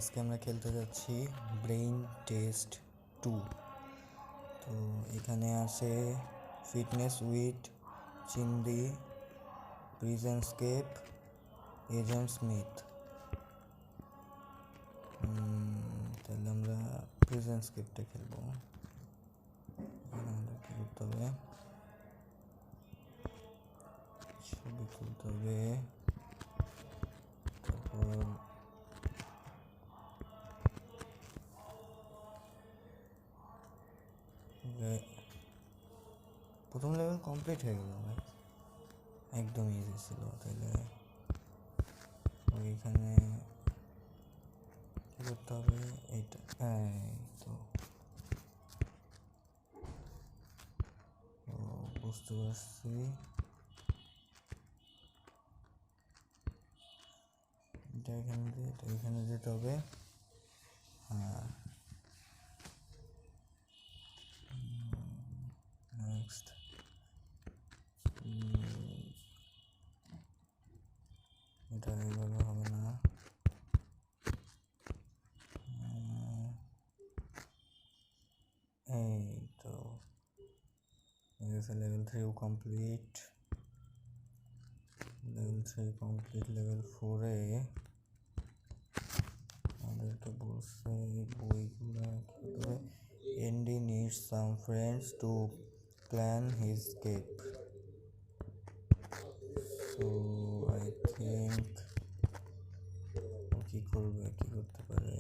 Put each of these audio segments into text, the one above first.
আজকে আমরা খেলতে যাচ্ছি ব্রেইন টেস্ট 2। তো এখানে আছে fitness with Sindri, প্রিজেন্সকেপ, agent Smith. তাহলে আমরা প্রিজেন্সকেপটা খেলবো। আমাদের কী করতে হবে? ছবি তুলতে হবে, তারপর প্রথম লেভেল কমপ্লিট হয়ে গেল ভাই, একদম ইজি ছিল। তাহলে ওইখানে কী করতে হবে? এইটা তো বুঝতে পারছি। এটা এখানে যেতে হবে। হ্যাঁ, নেক্সট এটা এইভাবে হবে না। এই তো লেভেল 3 কমপ্লিট। লেভেল 4-এ আমাদেরকে বলছে এই বইগুলো খেলতে। Andy needs some friends to plan his escape. So I think কি করতে পারে?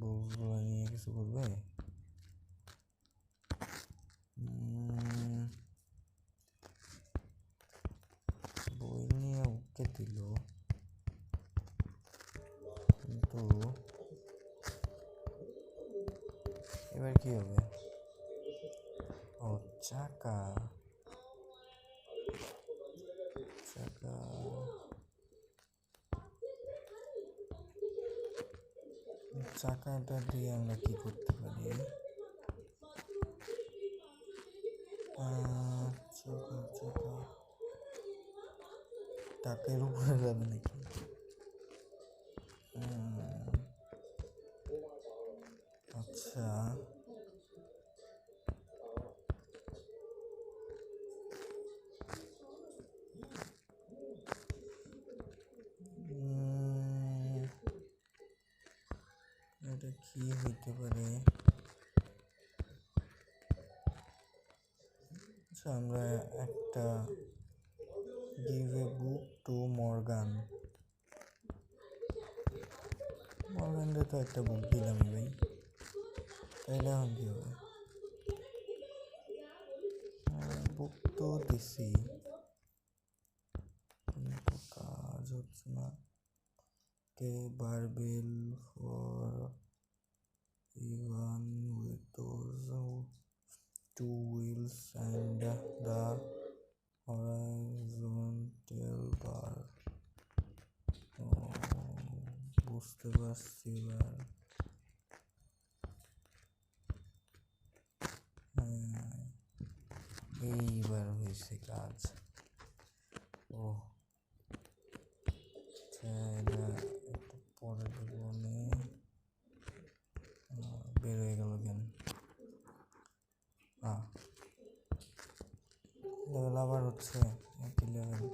বুকসগুলো নিয়ে কিছু করবে। বই নিয়ে ওকে দিল, কিন্তু এবার কি হবে? ও চাকা চাকাটা দিয়ে আমরা কি করতে পারি? টাকের উপরে যাবে নাকি? আচ্ছা, এটা কি হইতে পারে? আচ্ছা, আমরা একটা গিভ এ বুক টু মর্গানকে তো একটা বুক দিলামই ভাই, তাইলে এখন কি হবে? বুক তো দিছি, কিন্তু কাজ হচ্ছে না। কে barbell for Evan with those two wheels and the horizontal bar। বুঝতে পারছি এবার। এইবার হয়েছে কাজ। ও এটা একটু পরে দেবো আমি। বের হয়ে গেল কেন? লেভেল আবার হচ্ছে একই level.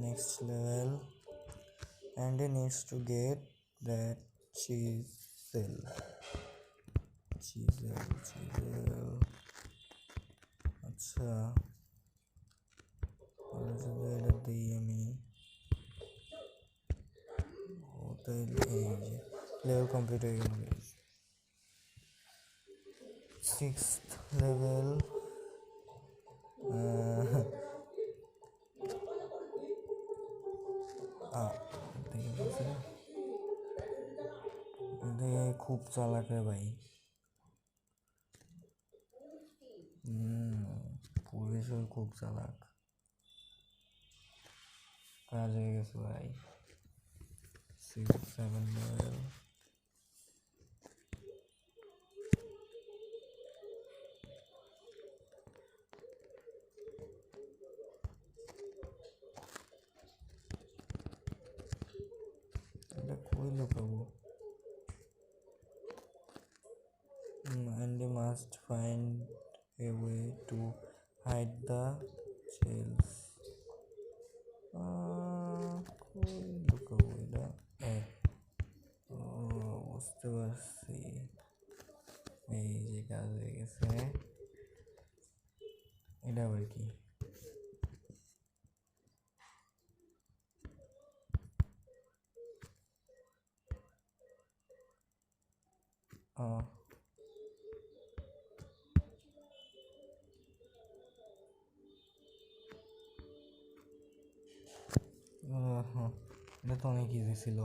Next level, Andy needs to get that chisel. আচ্ছা, এটা দিই আমি। ওটাই এই যে লেভেল কমপ্লিট হয়ে গেল। 6th level. খুব চালাক রে ভাই। পুলিশও খুব চালাক। কাজ হয়ে গেছে ভাই। 6-7 level. must find a way to hide the shells. কই লুকাবো এটা? বুঝতে পারছি, এই যে কাজ হয়ে গেছে। এটা আবার কি? এটা তো অনেক ইজি ছিল।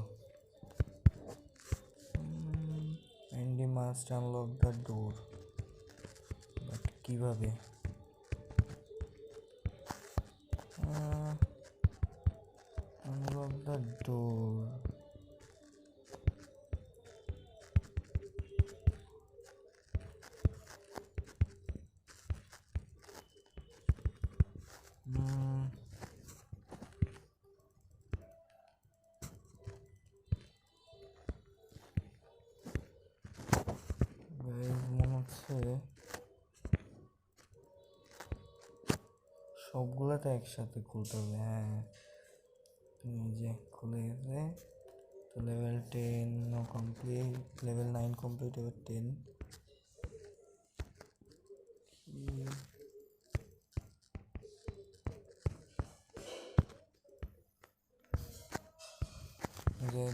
Andy must unlock the door, but কীভাবে? আনলক দ্য ডোর, মনে হচ্ছে সবগুলোতে একসাথে খুলতে হবে। হ্যাঁ, এই যে খুলে গেছে। তো লেভেল 10 কমপ্লিট, লেভেল 9 কমপ্লিট, এবার 10।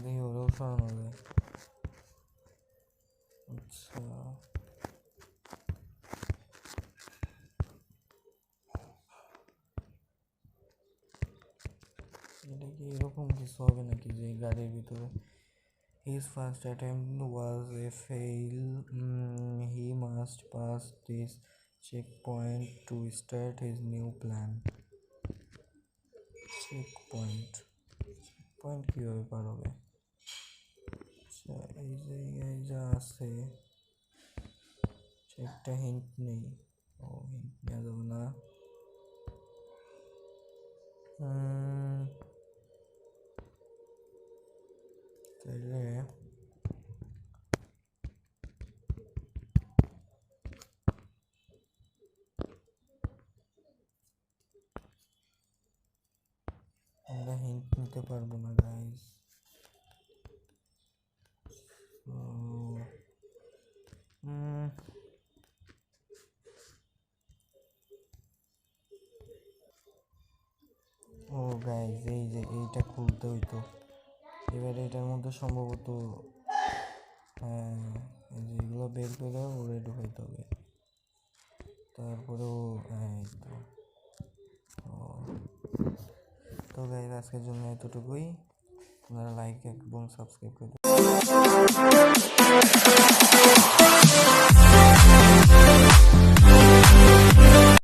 দেখি ওরাও সরানো যায়। আচ্ছা, এটা কি এরকম কিছু হবে নাকি যে গাড়ির ভিতরে? His first attempt was a fail. He must pass this checkpoint to start his new plan. Checkpoint কীভাবে পার হবে? আচ্ছা, এই জায়গায় যা আছে একটা হিন্ট নেই। হিন্ট নেওয়া যাবে না। তাহলে আমরা হিন্ট নিতে পারবো না গাইস। ও গাইস, এই যে এইটা খুলতে হইতো। এবার এটার মধ্যে সম্ভবত হ্যাঁ, এই যে এগুলো বের করে ওরে ঢুকাইতে হবে। তারপরেও হ্যাঁ, তো গাইস আজকের জন্য এতটুকুই। আপনারা লাইক এবং সাবস্ক্রাইব করে